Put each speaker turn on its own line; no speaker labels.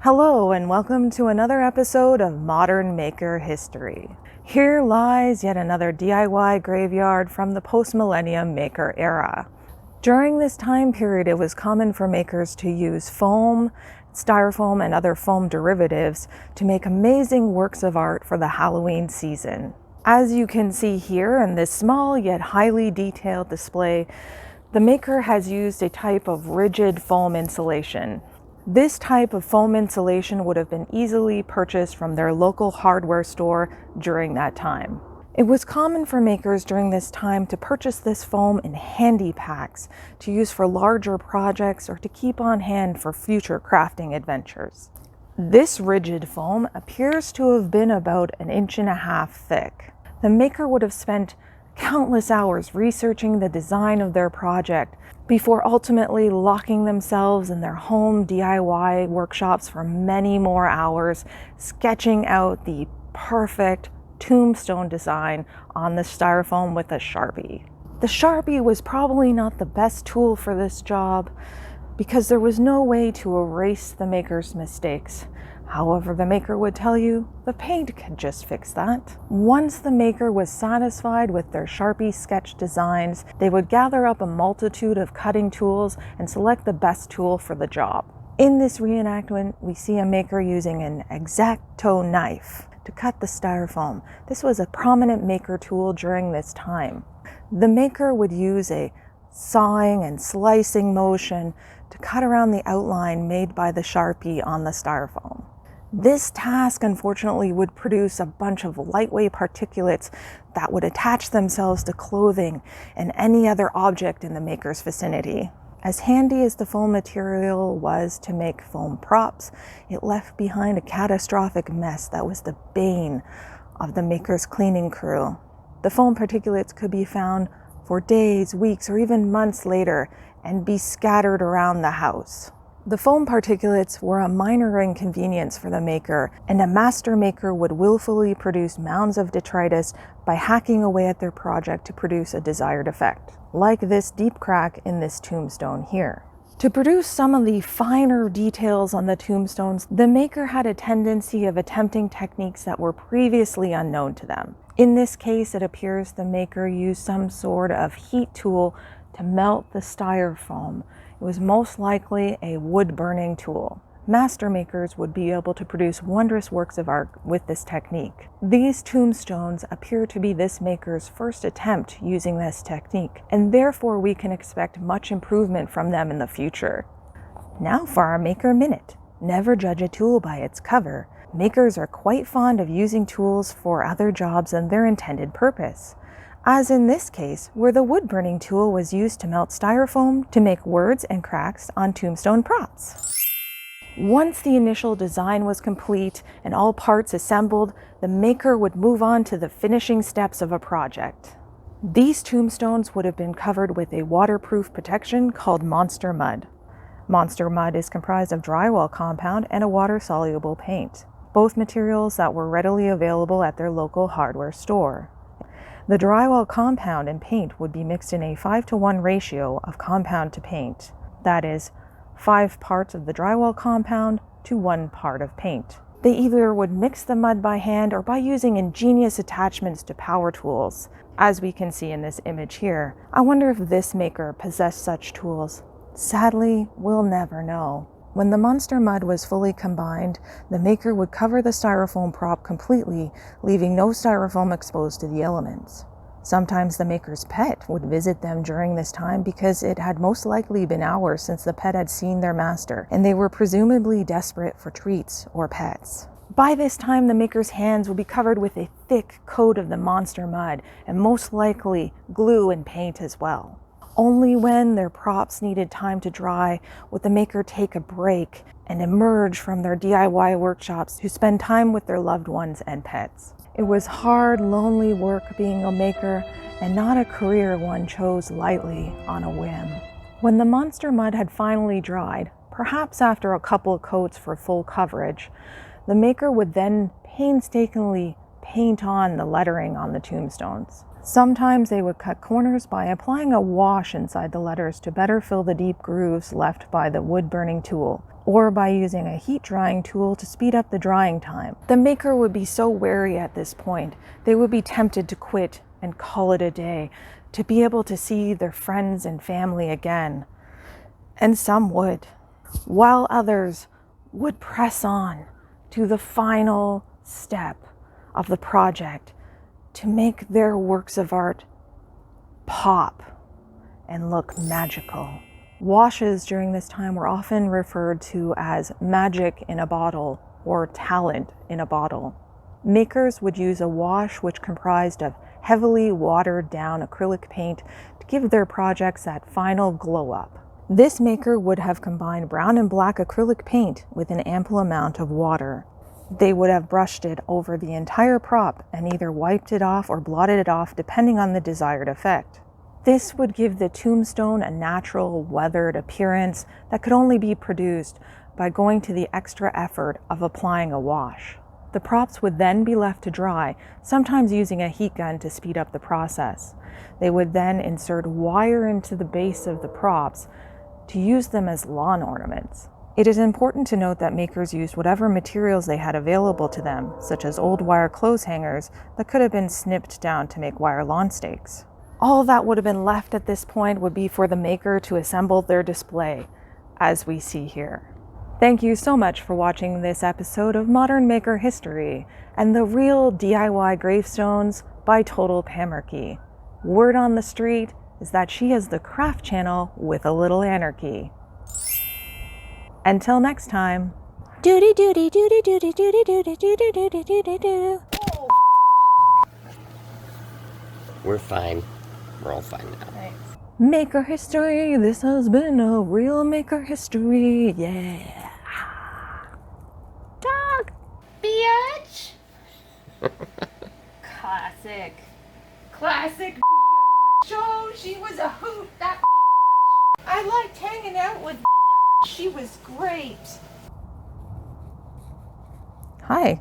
Hello and welcome to another episode of Modern Maker History. Here lies yet another DIY graveyard from the post-millennium maker era. During this time period, it was common for makers to use foam, styrofoam, and other foam derivatives to make amazing works of art for the Halloween season. As you can see here in this small yet highly detailed display, the maker has used a type of rigid foam insulation. This type of foam insulation would have been easily purchased from their local hardware store during that time. It was common for makers during this time to purchase this foam in handy packs to use for larger projects or to keep on hand for future crafting adventures. This rigid foam appears to have been about 1.5 inches thick. The maker would have spent countless hours researching the design of their project before ultimately locking themselves in their home DIY workshops for many more hours, sketching out the perfect tombstone design on the styrofoam with a Sharpie. The Sharpie was probably not the best tool for this job because there was no way to erase the maker's mistakes. However, the maker would tell you the paint could just fix that. Once the maker was satisfied with their Sharpie sketch designs, they would gather up a multitude of cutting tools and select the best tool for the job. In this reenactment, we see a maker using an X-Acto knife to cut the styrofoam. This was a prominent maker tool during this time. The maker would use a sawing and slicing motion to cut around the outline made by the Sharpie on the styrofoam. This task, unfortunately, would produce a bunch of lightweight particulates that would attach themselves to clothing and any other object in the maker's vicinity. As handy as the foam material was to make foam props, it left behind a catastrophic mess that was the bane of the maker's cleaning crew. The foam particulates could be found for days, weeks, or even months later and be scattered around the house. The foam particulates were a minor inconvenience for the maker, and a master maker would willfully produce mounds of detritus by hacking away at their project to produce a desired effect, like this deep crack in this tombstone here. To produce some of the finer details on the tombstones, the maker had a tendency of attempting techniques that were previously unknown to them. In this case, it appears the maker used some sort of heat tool to melt the styrofoam. It was most likely a wood-burning tool. Master makers would be able to produce wondrous works of art with this technique. These tombstones appear to be this maker's first attempt using this technique, and therefore we can expect much improvement from them in the future. Now for our Maker Minute. Never judge a tool by its cover. Makers are quite fond of using tools for other jobs than their intended purpose, as in this case, where the wood-burning tool was used to melt styrofoam to make words and cracks on tombstone props. Once the initial design was complete and all parts assembled, the maker would move on to the finishing steps of a project. These tombstones would have been covered with a waterproof protection called Monster Mud. Monster Mud is comprised of drywall compound and a water-soluble paint, both materials that were readily available at their local hardware store. The drywall compound and paint would be mixed in a 5-to-1 ratio of compound to paint. That is, 5 parts of the drywall compound to 1 part of paint. They either would mix the mud by hand or by using ingenious attachments to power tools, as we can see in this image here. I wonder if this maker possessed such tools. Sadly, we'll never know. When the monster mud was fully combined, the maker would cover the styrofoam prop completely, leaving no styrofoam exposed to the elements. Sometimes the maker's pet would visit them during this time because it had most likely been hours since the pet had seen their master, and they were presumably desperate for treats or pets. By this time, the maker's hands would be covered with a thick coat of the monster mud, and most likely glue and paint as well. Only when their props needed time to dry would the maker take a break and emerge from their DIY workshops to spend time with their loved ones and pets. It was hard, lonely work being a maker, and not a career one chose lightly on a whim. When the monster mud had finally dried, perhaps after a couple of coats for full coverage, the maker would then painstakingly paint on the lettering on the tombstones. Sometimes they would cut corners by applying a wash inside the letters to better fill the deep grooves left by the wood-burning tool. or by using a heat drying tool to speed up the drying time. The maker would be so wary at this point, they would be tempted to quit and call it a day, to be able to see their friends and family again. And some would, while others would press on to the final step of the project to make their works of art pop and look magical. Washes during this time were often referred to as magic in a bottle or talent in a bottle. Makers would use a wash which comprised of heavily watered down acrylic paint to give their projects that final glow up. This maker would have combined brown and black acrylic paint with an ample amount of water. They would have brushed it over the entire prop and either wiped it off or blotted it off depending on the desired effect. This would give the tombstone a natural, weathered appearance that could only be produced by going to the extra effort of applying a wash. The props would then be left to dry, sometimes using a heat gun to speed up the process. They would then insert wire into the base of the props to use them as lawn ornaments. It is important to note that makers used whatever materials they had available to them, such as old wire clothes hangers that could have been snipped down to make wire lawn stakes. All that would have been left at this point would be for the maker to assemble their display, as we see here. Thank you so much for watching this episode of Modern Maker History and the Real DIY Gravestones by Total Pamarchy. Word on the street is that she is the craft channel with a little anarchy. Until next time. Doody doody doody doody doody doody doody doody doody doo.
We're fine. We're all fine now.
Thanks. Maker history. This has been a real maker history. Yeah. Dog. Biatch. Classic. Classic biatch. Oh, she was a hoot, that biatch. I liked hanging out with biatch. She was great. Hi.